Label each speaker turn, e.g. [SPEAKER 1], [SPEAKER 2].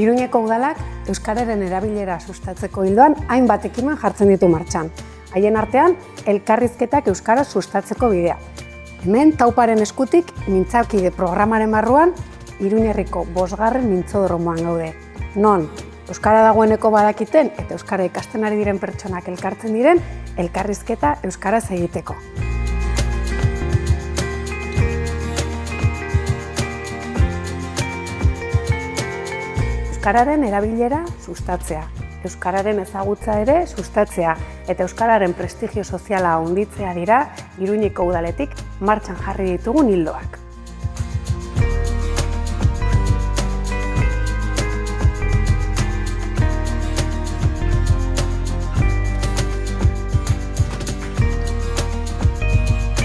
[SPEAKER 1] Iruñeko udalak euskararen erabilera sustatzeko ildoan hainbat ekimen jartzen ditu martxan. Haien artean, elkarrizketak euskaraz sustatzeko bidea. Hemen, Tauparen eskutik, mintzakide programaren barruan, Iruñerriko 5. mintzodromoan gaude. Non, euskara dagoeneko badakiten eta euskara ikasten ari diren pertsonak elkartzen diren, elkarrizketa euskaraz egiteko. Euskararen erabilera sustatzea, euskararen ezagutza ere sustatzea eta euskararen prestigio soziala handitzea dira Iruñeko udaletik martxan jarri ditugun ildoak.